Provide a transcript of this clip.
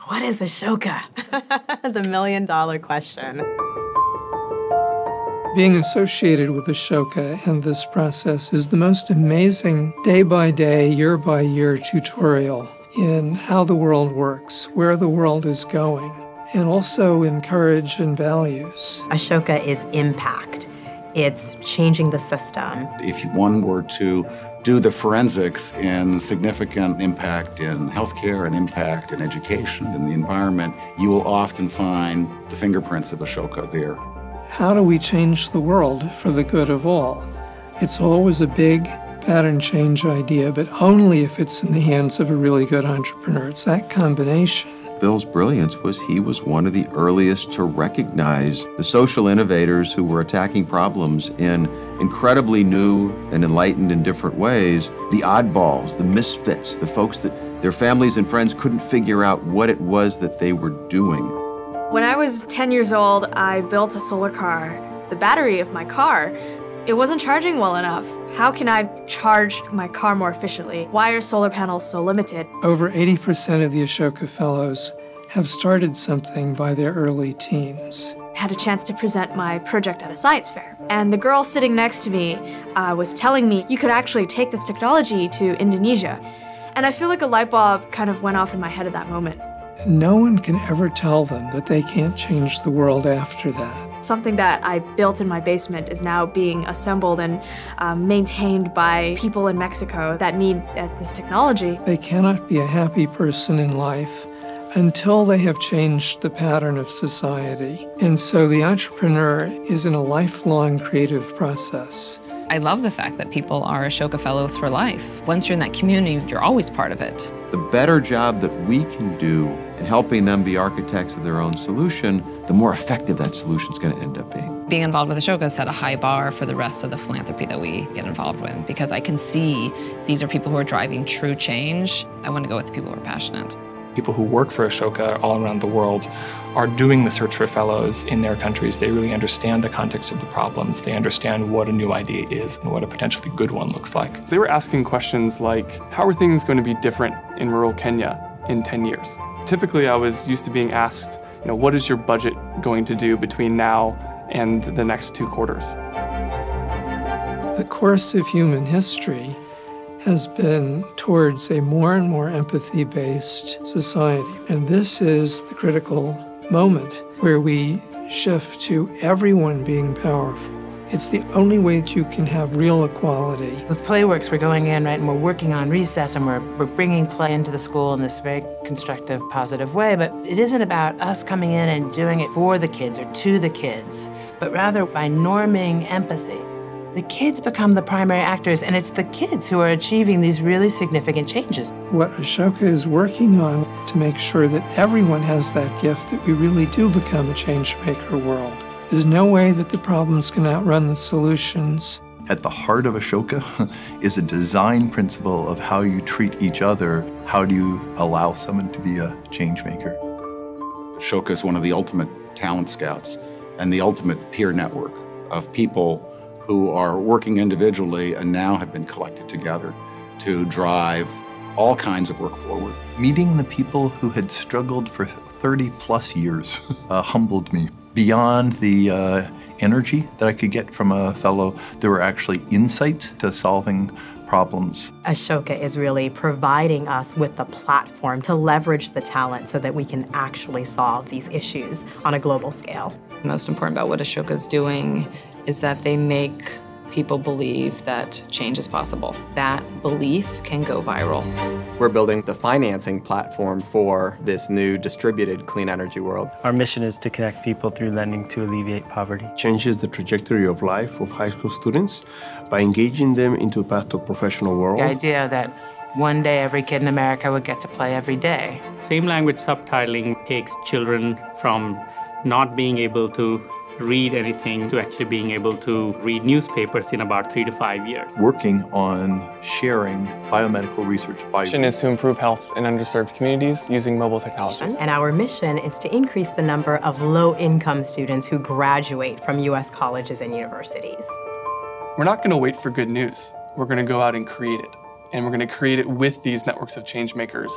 What is Ashoka? The million-dollar question. Being associated with Ashoka and this process is the most amazing day-by-day, year-by-year tutorial in how the world works, where the world is going, and also in courage and values. Ashoka is impact. It's changing the system. If one were to do the forensics in significant impact in healthcare and impact in education and the environment, you will often find the fingerprints of Ashoka there. How do we change the world for the good of all? It's always a big pattern change idea, but only if it's in the hands of a really good entrepreneur. It's that combination. Bill's brilliance was he was one of the earliest to recognize the social innovators who were attacking problems in incredibly new and enlightened and different ways. The oddballs, the misfits, the folks that their families and friends couldn't figure out what it was that they were doing. When I was 10 years old, I built a solar car. The battery of my car, it wasn't charging well enough. How can I charge my car more efficiently? Why are solar panels so limited? Over 80% of the Ashoka Fellows have started something by their early teens. I had a chance to present my project at a science fair. And the girl sitting next to me was telling me, you could actually take this technology to Indonesia. And I feel like a light bulb kind of went off in my head at that moment. No one can ever tell them that they can't change the world after that. Something that I built in my basement is now being assembled and maintained by people in Mexico that need this technology. They cannot be a happy person in life until they have changed the pattern of society. And so the entrepreneur is in a lifelong creative process. I love the fact that people are Ashoka Fellows for life. Once you're in that community, you're always part of it. The better job that we can do in helping them be architects of their own solution, the more effective that solution's going to end up being. Being involved with Ashoka has set a high bar for the rest of the philanthropy that we get involved with, because I can see these are people who are driving true change. I want to go with the people who are passionate. People who work for Ashoka all around the world are doing the search for fellows in their countries. They really understand the context of the problems. They understand what a new idea is and what a potentially good one looks like. They were asking questions like, how are things going to be different in rural Kenya in 10 years? Typically, I was used to being asked, what is your budget going to do between now and the next 2 quarters? The course of human history has been towards a more and more empathy-based society. And this is the critical moment where we shift to everyone being powerful. It's the only way that you can have real equality. With Playworks, we're going in, right, and we're working on recess, and we're bringing play into the school in this very constructive, positive way. But it isn't about us coming in and doing it for the kids or to the kids, but rather by norming empathy. The kids become the primary actors, and it's the kids who are achieving these really significant changes. What Ashoka is working on to make sure that everyone has that gift, that we really do become a change-maker world. There's no way that the problems can outrun the solutions. At the heart of Ashoka is a design principle of how you treat each other. How do you allow someone to be a change maker? Ashoka is one of the ultimate talent scouts and the ultimate peer network of people who are working individually and now have been collected together to drive all kinds of work forward. Meeting the people who had struggled for 30+ years humbled me. Beyond the energy that I could get from a fellow, there were actually insights to solving problems. Ashoka is really providing us with the platform to leverage the talent so that we can actually solve these issues on a global scale. Most important about what Ashoka is doing is that they make people believe that change is possible. That belief can go viral. We're building the financing platform for this new distributed clean energy world. Our mission is to connect people through lending to alleviate poverty. Changes the trajectory of life of high school students by engaging them into a path to a professional world. The idea that one day every kid in America would get to play every day. Same language subtitling takes children from not being able to read anything to actually being able to read newspapers in about 3 to 5 years. Working on sharing biomedical research. Our mission is to improve health in underserved communities using mobile technologies. And our mission is to increase the number of low-income students who graduate from U.S. colleges and universities. We're not going to wait for good news. We're going to go out and create it. And we're going to create it with these networks of change makers.